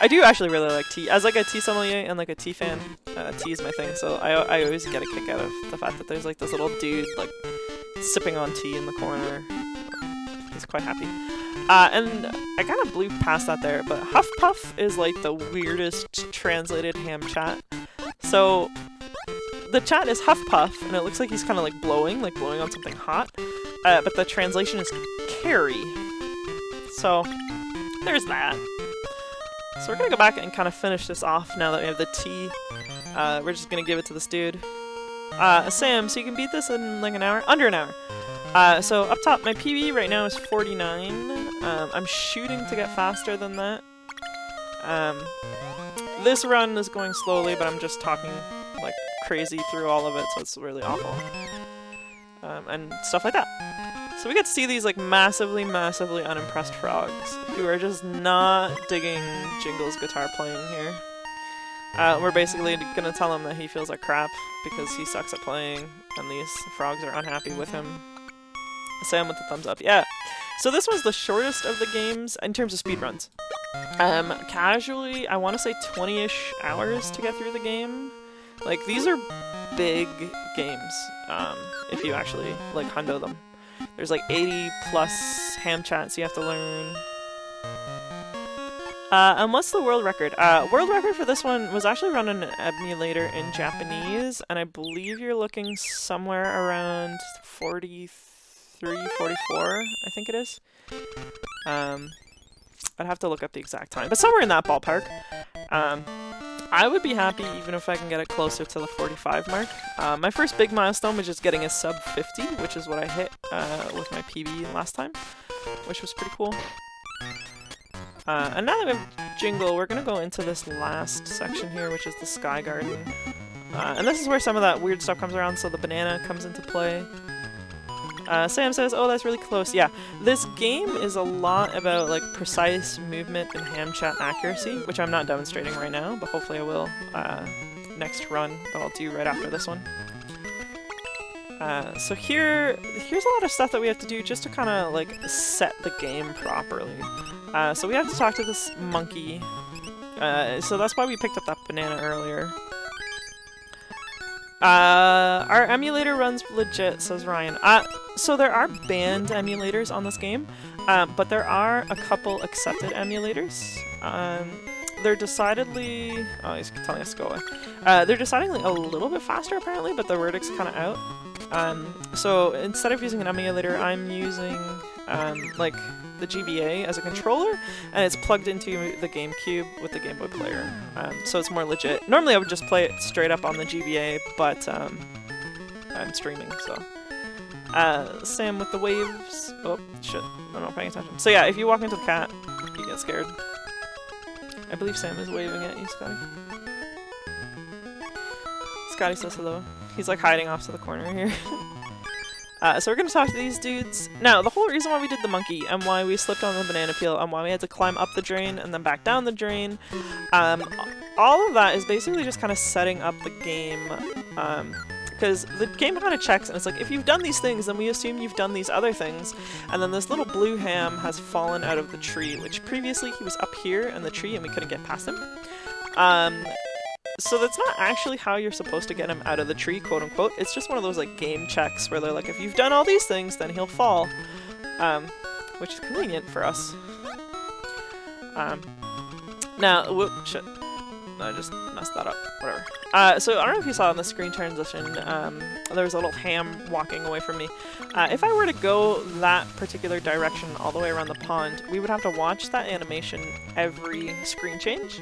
I do actually really like tea. As like a tea sommelier and like a tea fan, tea is my thing, so I always get a kick out of the fact that there's like this little dude like sipping on tea in the corner. He's quite happy. And I kind of blew past that there, but Huff Puff is like the weirdest translated ham chat. So the chat is Huff Puff, and it looks like he's kind of like blowing on something hot, but the translation is Carrie. So there's that. So we're gonna go back and kind of finish this off now that we have the tea. We're just gonna give it to this dude. Sam, so you can beat this in like an hour? Under an hour. So up top, my PB right now is 49. I'm shooting to get faster than that. This run is going slowly, but I'm just talking like crazy through all of it, so it's really awful. And stuff like that. So we get to see these like massively unimpressed frogs who are just not digging Jingle's guitar playing here. We're basically gonna tell him that he feels like crap because he sucks at playing and these frogs are unhappy with him. Sam with the thumbs up. Yeah. So this was the shortest of the games in terms of speedruns. Casually, I want to say 20-ish hours to get through the game. Like, these are big games, if you actually, like, hundo them. There's like 80 plus ham chats you have to learn. And what's the world record? World record for this one was actually run on an emulator in Japanese, and I believe you're looking somewhere around 43, 44, I think it is. I'd have to look up the exact time, but somewhere in that ballpark. I would be happy even if I can get it closer to the 45 mark. My first big milestone was just getting a sub 50, which is what I hit with my PB last time, which was pretty cool. And now that we have Jingle, we're going to go into this last section here, which is the Sky Garden. And this is where some of that weird stuff comes around, so the banana comes into play. Sam says, oh, that's really close. Yeah, this game is a lot about like precise movement and ham chat accuracy, which I'm not demonstrating right now, but hopefully I will next run that I'll do right after this one. So here's a lot of stuff that we have to do just to kind of like set the game properly. So we have to talk to this monkey. So that's why we picked up that banana earlier. Our emulator runs legit, says Ryan. So there are banned emulators on this game, but there are a couple accepted emulators. They're decidedly... Oh, he's telling us to go away. They're decidedly a little bit faster, apparently, but the verdict's kind of out. So instead of using an emulator, I'm using, like, the GBA as a controller, and it's plugged into the GameCube with the Game Boy player. So it's more legit. Normally I would just play it straight up on the GBA, but I'm streaming, so. Sam with the waves. Oh, shit. I'm not paying attention. So yeah, if you walk into the cat, you get scared. I believe Sam is waving at you, Scotty. Scotty says hello. He's like hiding off to the corner here. So we're going to talk to these dudes. Now, the whole reason why we did the monkey and why we slipped on the banana peel and why we had to climb up the drain and then back down the drain, all of that is basically just kind of setting up the game, because the game kind of checks and it's like, if you've done these things, then we assume you've done these other things, and then this little blue ham has fallen out of the tree, which previously he was up here in the tree and we couldn't get past him. So that's not actually how you're supposed to get him out of the tree, quote unquote. It's just one of those like game checks where they're like, if you've done all these things, then he'll fall. Which is convenient for us. Now, whoop, shit. I just messed that up. Whatever. So I don't know if you saw in the screen transition, there was a little ham walking away from me. If I were to go that particular direction all the way around the pond, we would have to watch that animation every screen change,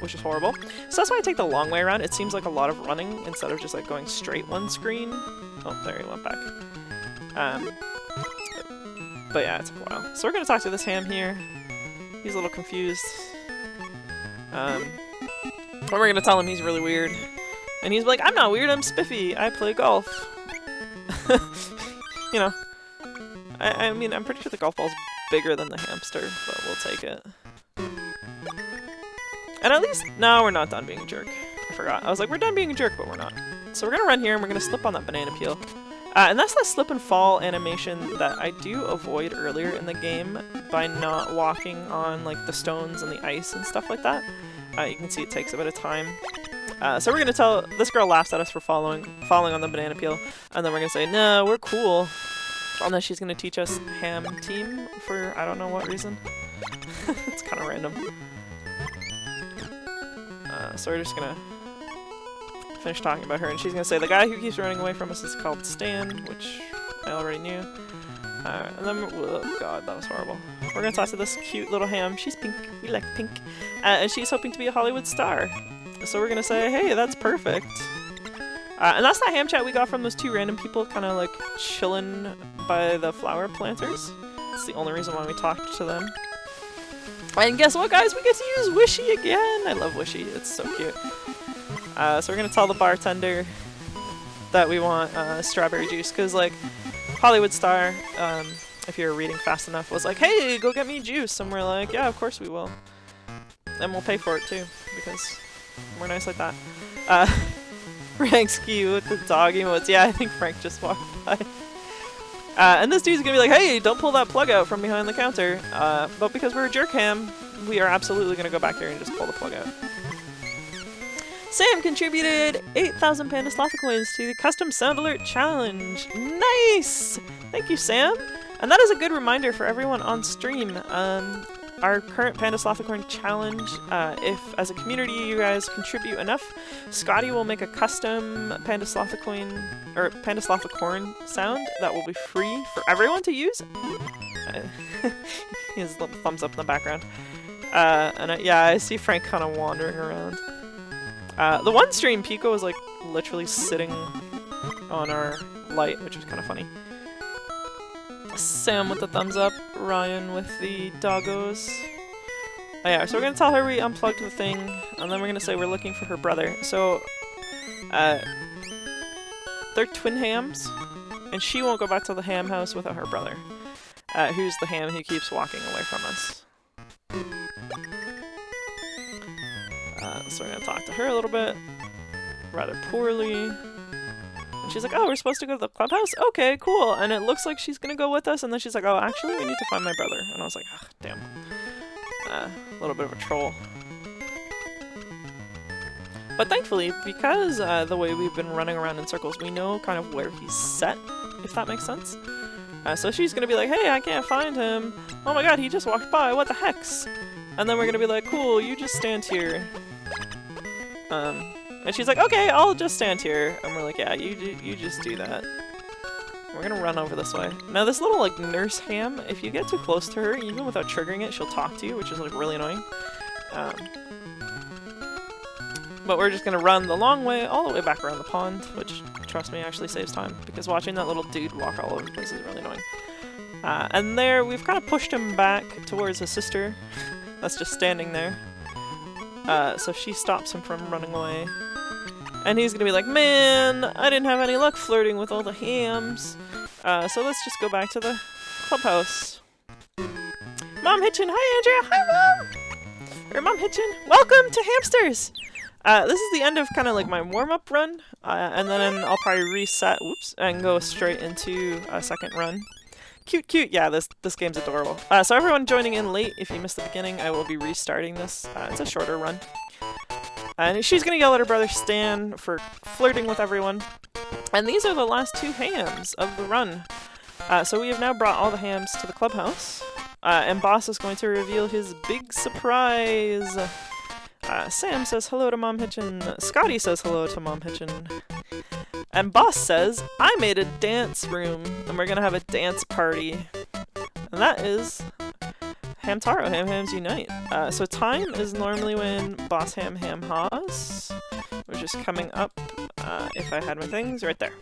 which is horrible. So that's why I take the long way around. It seems like a lot of running instead of just like going straight one screen. Oh, there he went back. But yeah, it took a while. So we're gonna talk to this ham here. He's a little confused. And we're gonna tell him he's really weird. And he's like, I'm not weird, I'm spiffy, I play golf. You know. I mean, I'm pretty sure the golf ball's bigger than the hamster, but we'll take it. And at least, no, we're not done being a jerk. I forgot. I was like, we're done being a jerk, but we're not. So we're gonna run here and we're gonna slip on that banana peel. And that's that slip and fall animation that I do avoid earlier in the game by not walking on like the stones and the ice and stuff like that. You can see it takes a bit of time. So we're gonna tell this girl laughs at us for falling on the banana peel, and then we're gonna say no, we're cool. And then she's gonna teach us ham team for I don't know what reason. It's kind of random. So we're just gonna finish talking about her, and she's gonna say the guy who keeps running away from us is called Stan, which I already knew. And then, oh god, that was horrible. We're gonna talk to this cute little ham. She's pink. We like pink. And she's hoping to be a Hollywood star. So we're gonna say, hey, that's perfect. And that's that ham chat we got from those two random people kind of like chilling by the flower planters. That's the only reason why we talked to them. And guess what, guys? We get to use Wishy again! I love Wishy. It's so cute. So we're gonna tell the bartender that we want strawberry juice, because like Hollywood star, if you're reading fast enough, was like, hey, go get me juice, and we're like, yeah, of course we will. And we'll pay for it too, because we're nice like that. Frank's cute with the dog emotes. Yeah, I think Frank just walked by. And this dude's gonna be like, hey, don't pull that plug out from behind the counter. But because we're a jerk ham, we are absolutely gonna go back there and just pull the plug out. Sam contributed 8,000 Panda Slotha coins to the Custom Sound Alert Challenge. Nice! Thank you, Sam. And that is a good reminder for everyone on stream. Our current Panda Slotha coin challenge, if as a community you guys contribute enough, Scotty will make a custom Panda Slotha coin, or Panda Slotha corn sound that will be free for everyone to use. He has a little thumbs up in the background. Yeah, I see Frank kind of wandering around. The one stream, Pico was like literally sitting on our light, which was kind of funny. Sam with the thumbs up, Ryan with the doggos. Oh yeah, so we're gonna tell her we unplugged the thing, and then we're gonna say we're looking for her brother. So, they're twin hams, and she won't go back to the ham house without her brother, who's the ham who keeps walking away from us. So we're gonna talk to her a little bit, rather poorly. And she's like, oh, we're supposed to go to the clubhouse? Okay, cool. And it looks like she's gonna go with us, and then she's like, oh, actually, we need to find my brother. And I was like, ah, damn. A little bit of a troll. But thankfully, because the way we've been running around in circles, we know kind of where he's set, if that makes sense. So she's gonna be like, hey, I can't find him. Oh my god, he just walked by, what the hex? And then we're gonna be like, cool, you just stand here. And she's like, okay, I'll just stand here. And we're like, yeah, you just do that. We're gonna run over this way. Now this little like nurse ham, if you get too close to her, even without triggering it, she'll talk to you, which is like really annoying. But we're just gonna run the long way, all the way back around the pond, which, trust me, actually saves time, because watching that little dude walk all over the place is really annoying. And there, we've kind of pushed him back towards his sister, that's just standing there. So she stops him from running away. And he's gonna be like, man, I didn't have any luck flirting with all the hams. So let's just go back to the clubhouse. Mom Hitchin, hi Andrea, hi Mom! Or Mom Hitchin, welcome to Hamsters! This is the end of kind of like my warm-up run, and then I'll probably reset, whoops, and go straight into a second run. Cute, yeah, this game's adorable. So everyone joining in late, if you missed the beginning, I will be restarting this. It's a shorter run. And she's gonna yell at her brother Stan for flirting with everyone. And these are the last two hams of the run. So we have now brought all the hams to the clubhouse. And Boss is going to reveal his big surprise. Sam says hello to Mom Hitchin. Scotty says hello to Mom Hitchin. And Boss says, I made a dance room, and we're gonna have a dance party. And that is Hamtaro, Ham Hams Unite. So time is normally when Boss Ham Ham Haws, which is coming up, if I had my things, right there.